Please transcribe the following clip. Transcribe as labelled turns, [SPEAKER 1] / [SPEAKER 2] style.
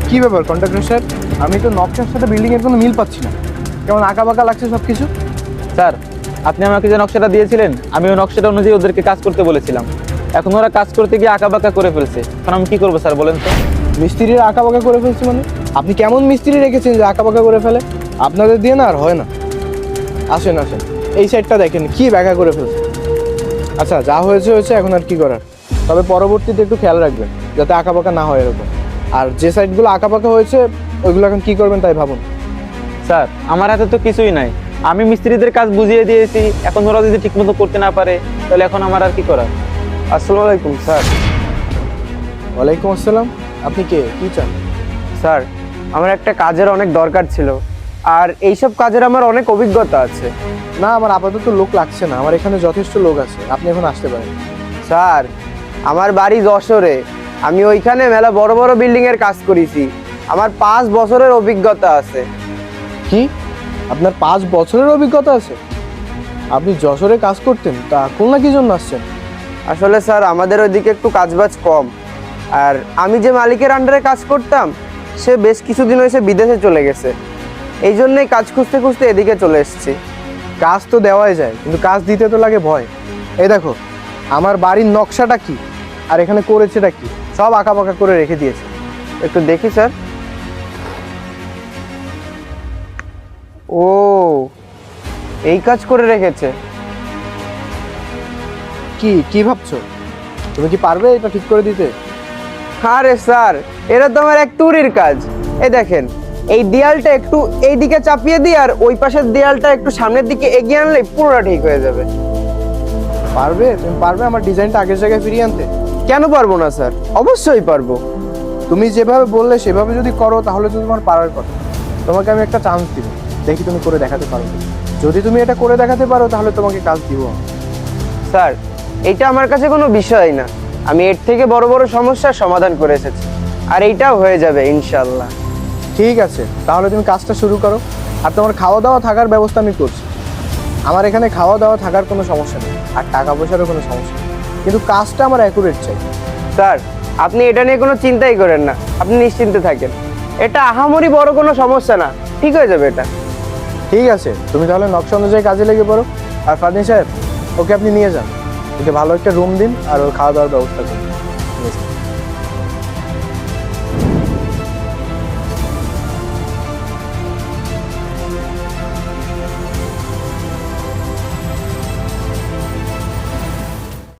[SPEAKER 1] কি ব্যাপার contractor sir, আমি তো নকশার সাথে বিল্ডিংয়ের কোনো মিল পাচ্ছি না, কেমন আঁকা বাঁকা লাগছে সব কিছু।
[SPEAKER 2] স্যার, আপনি আমাকে যে নকশাটা দিয়েছিলেন আমি ওই নকশাটা অনুযায়ী ওদেরকে কাজ করতে বলেছিলাম। এখন ওরা কাজ করতে গিয়ে আঁকাবাঁকা করে ফেলছে। এখন আমি কি করবো স্যার বলেন তো?
[SPEAKER 1] মিস্ত্রির আঁকা বাঁকা করে ফেলছে মানে? আপনি কেমন মিস্ত্রি রেখেছেন যে আঁকা বাঁকা করে ফেলে? আপনাদের দিয়ে না আর হয় না। আসেন আসেন, এই সাইডটা দেখেন কি ব্যাকা করে ফেলছে। আচ্ছা, যা হয়েছে হয়েছে, এখন আর কি করার। তবে পরবর্তীতে একটু খেয়াল রাখবেন যাতে আঁকা বাঁকা না হয় এরকম। আর যে সাইডগুলো আঁকা বাঁকা হয়েছে ওইগুলো এখন কি করবেন তাই ভাবুন।
[SPEAKER 2] স্যার, আমার হাতে তো কিছুই নাই। আমি মিস্ত্রিদের কাজ বুঝিয়ে দিয়েছি, এখন ওরা যদি ঠিকমতো করতে না পারে তাহলে এখন আমার আর কি করার।
[SPEAKER 3] আসসালামু আলাইকুম স্যার।
[SPEAKER 1] ওয়ালাইকুম আসসালাম। আপনি কে, কি চান?
[SPEAKER 3] স্যার, আমার একটা কাজের অনেক দরকার ছিল, আর এইসব কাজের আমার অনেক অভিজ্ঞতা আছে।
[SPEAKER 1] না, আমার আপাতত লোক লাগছে না, আমার এখানে যথেষ্ট লোক আছে, আপনি এখন আসতে পারেন।
[SPEAKER 3] স্যার, আমার বাড়ি যশোরে। আমি ওইখানে মেলা বড় বড় বিল্ডিং এর কাজ করেছি। আমার 5 বছরের অভিজ্ঞতা আছে।
[SPEAKER 1] কি, আপনার 5 বছরের অভিজ্ঞতা আছে? আপনি যশোরে কাজ করতেন, তা খুলনা কি জন্য আসছেন?
[SPEAKER 3] আসলে স্যার, আমাদের ওইদিকে একটু কাজবাজ কম, আর আমি যে মালিকের আন্ডারে কাজ করতাম সে বেশ কিছুদিন হয়েছে বিদেশে চলে গেছে। এই জন্যই কাজ খুঁজতে খুঁজতে এদিকে চলে এসেছি।
[SPEAKER 1] কাজ তো দেওয়াই যায়, কিন্তু কাজ দিতে তো লাগে ভয়। এই দেখো, আমার বাড়ির নকশাটা কি আর এখানে করেছেটা কি, সব আঁকা বাঁকা করে রেখে দিয়েছে।
[SPEAKER 3] একটু দেখি স্যার। ও, এই কাজ করে রেখেছে।
[SPEAKER 1] কি কি ভাবছো? তুমি কি পারবে এটা ঠিক করে দিতে?
[SPEAKER 3] আরে স্যার, এটা তো আমার এক তুরির কাজ। এই দেখেন, এই দেয়ালটা একটু এই দিকে চাপিয়ে দিই আর ওই পাশের দেয়ালটা একটু সামনের দিকে এগিয়ে আনলে পুরোটা ঠিক হয়ে যাবে।
[SPEAKER 1] পারবে? তুমি পারবে আমার ডিজাইনটা আগের জায়গায় ফিরিয়ে আনতে?
[SPEAKER 3] কেন পারবো না স্যার, অবশ্যই পারবো।
[SPEAKER 1] তুমি যেভাবে বললে সেভাবে যদি করো তাহলে তো তোমার পারার কথা। তোমাকে আমি একটা চান্স দিব, দেখি তুমি করে দেখাতে পারো কি। যদি তুমি এটা করে দেখাতে পারো তাহলে তোমাকে কাজ দিব আমি।
[SPEAKER 3] স্যার, এইটা আমার কাছে কোনো বিষয় না। আমি এর থেকে বড় বড় সমস্যার সমাধান করে এসেছি, আর এইটাও হয়ে যাবে ইনশাল্লাহ।
[SPEAKER 1] ঠিক আছে, তাহলে তুমি কাজটা শুরু করো। আর তোমার খাওয়া দাওয়া থাকার ব্যবস্থা আমি করছি। আমার এখানে খাওয়া দাওয়া থাকার কোনো সমস্যা নেই, আর টাকা পয়সারও কোনো সমস্যা নেই, কিন্তু কাজটা আমার অ্যাকুরেট চাই।
[SPEAKER 3] স্যার, আপনি এটা নিয়ে কোনো চিন্তাই করেন না, আপনি নিশ্চিন্তে থাকেন। এটা আহামরি বড় কোনো সমস্যা না, ঠিক হয়ে যাবে এটা।
[SPEAKER 1] ঠিক আছে, তুমি তাহলে নকশা অনুযায়ী কাজে লেগে পড়ো। আর ফাদিন সাহেব, ওকে আপনি নিয়ে যান, ওকে ভালো একটা রুম দিন আর ওর খাওয়া দাওয়ার ব্যবস্থা করুন। ঠিক আছে।